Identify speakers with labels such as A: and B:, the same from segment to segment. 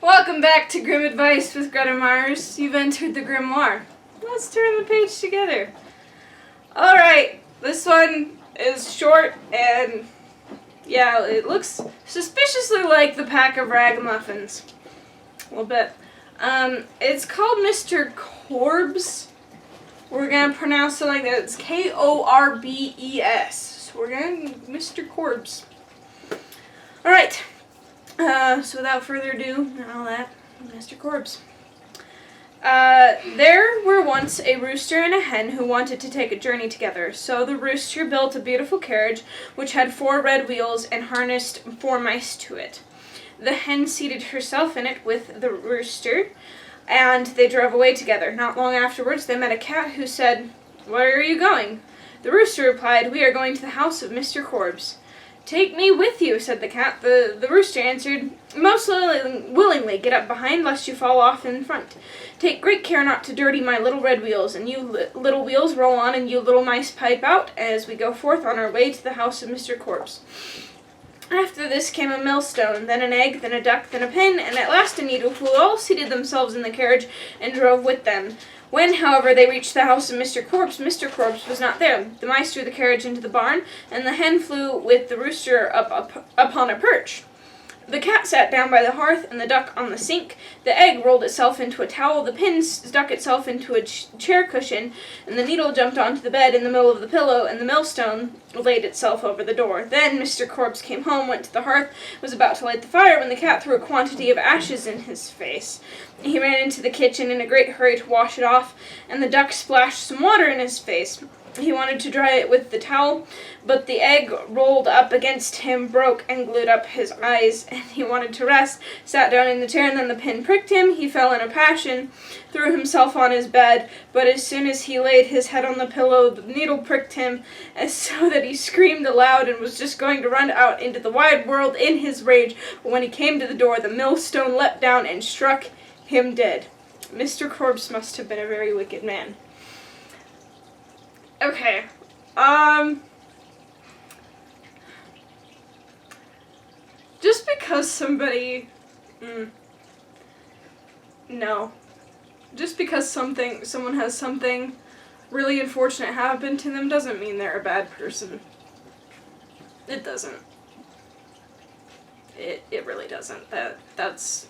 A: Welcome back to Grim Advice with Gretta Myers. You've entered the grimoire. Let's turn the page together. Alright, this one is short and, yeah, it looks suspiciously like the pack of ragamuffins. A little bit. It's called Mr. Korbes. We're going to pronounce it like that. It's Korbes. So we're going to Mr. Korbes. Alright. So without further ado and all that, Mr. Korbes. There were once a rooster and a hen who wanted to take a journey together. So the rooster built a beautiful carriage which had 4 red wheels and harnessed 4 mice to it. The hen seated herself in it with the rooster, and they drove away together. Not long afterwards they met a cat who said, "Where are you going?" The rooster replied, "We are going to the house of Mr. Korbes." "Take me with you," said the cat. The rooster answered, "Most willingly. Get up behind, lest you fall off in front. Take great care not to dirty my little red wheels, and you little wheels roll on, and you little mice pipe out, as we go forth on our way to the house of Mr. Korbes." After this came a millstone, then an egg, then a duck, then a pin, and at last a needle, who all seated themselves in the carriage and drove with them. When, however, they reached the house of Mr. Korbes was not there. The mice drew the carriage into the barn, and the hen flew with the rooster upon a perch. The cat sat down by the hearth, and the duck on the sink. The egg rolled itself into a towel, the pin stuck itself into a chair cushion, and the needle jumped onto the bed in the middle of the pillow, and the millstone laid itself over the door. Then Mr. Korbes came home, went to the hearth, was about to light the fire, when the cat threw a quantity of ashes in his face. He ran into the kitchen in a great hurry to wash it off, and the duck splashed some water in his face. He wanted to dry it with the towel, but the egg rolled up against him, broke, and glued up his eyes, and he wanted to rest, sat down in the chair, and then the pin pricked him. He fell in a passion, threw himself on his bed, but as soon as he laid his head on the pillow, the needle pricked him, and so that he screamed aloud and was just going to run out into the wide world in his rage, but when he came to the door, the millstone leapt down and struck him dead. Mr. Korbes must have been a very wicked man. Okay, just because somebody, just because someone has something really unfortunate happen to them doesn't mean they're a bad person. It doesn't. It really doesn't. That's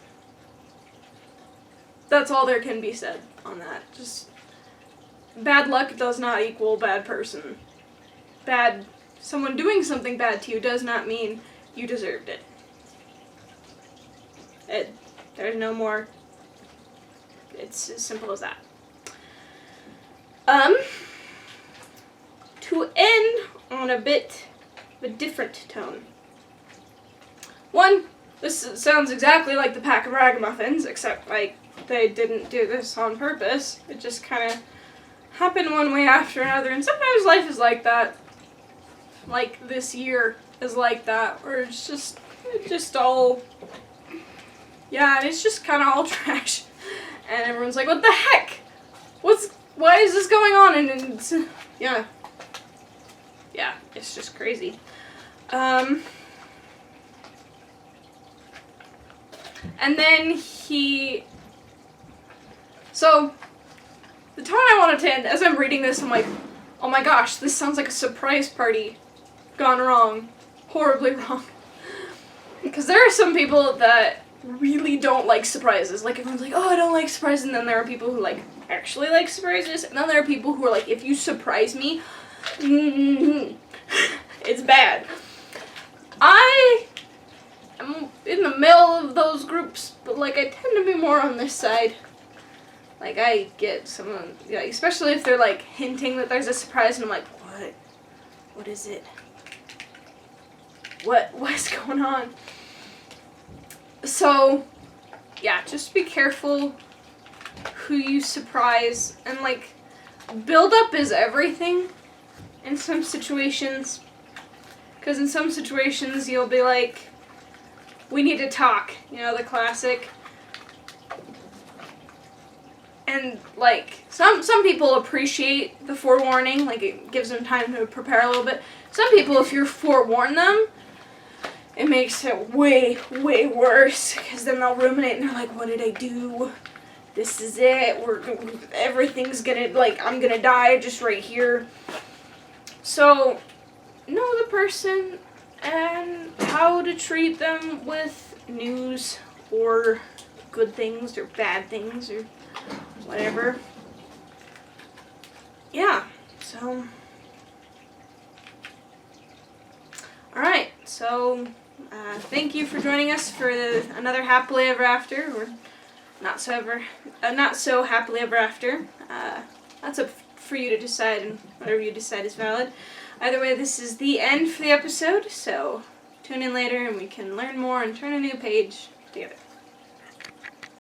A: all there can be said on that. Just, bad luck does not equal bad person. Someone doing something bad to you does not mean you deserved it. There's no more. It's as simple as that. To end on a bit of a different tone. One, this sounds exactly like the pack of ragamuffins, except, like, they didn't do this on purpose. It just kind of happen one way after another, and sometimes life is like that. Like this year is like that, where it's just all, yeah, it's just kind of all trash, and everyone's like, what the heck? Why is this going on? And it's, yeah, it's just crazy. And then so, the tone I wanted to end, as I'm reading this, I'm like, oh my gosh, this sounds like a surprise party gone wrong. Horribly wrong. Because there are some people that really don't like surprises. Like, everyone's like, oh, I don't like surprises. And then there are people who, like, actually like surprises. And then there are people who are like, if you surprise me, it's bad. I am in the middle of those groups, but, like, I tend to be more on this side. Like, I get someone, yeah, especially if they're, like, hinting that there's a surprise, and I'm like, what? What is it? What's going on? So, yeah, just be careful who you surprise, and, like, build up is everything in some situations, because in some situations you'll be like, we need to talk, you know, the classic. And, like, some people appreciate the forewarning, like, it gives them time to prepare a little bit. Some people, if you forewarn them, it makes it way, way worse, because then they'll ruminate and they're like, what did I do? This is it. Everything's gonna, like, I'm gonna die just right here. So, know the person and how to treat them with news or good things or bad things or whatever. Yeah, so. Alright, so thank you for joining us for another Happily Ever After, or not so happily ever after. That's up for you to decide, and whatever you decide is valid. Either way, this is the end for the episode, so tune in later and we can learn more and turn a new page together.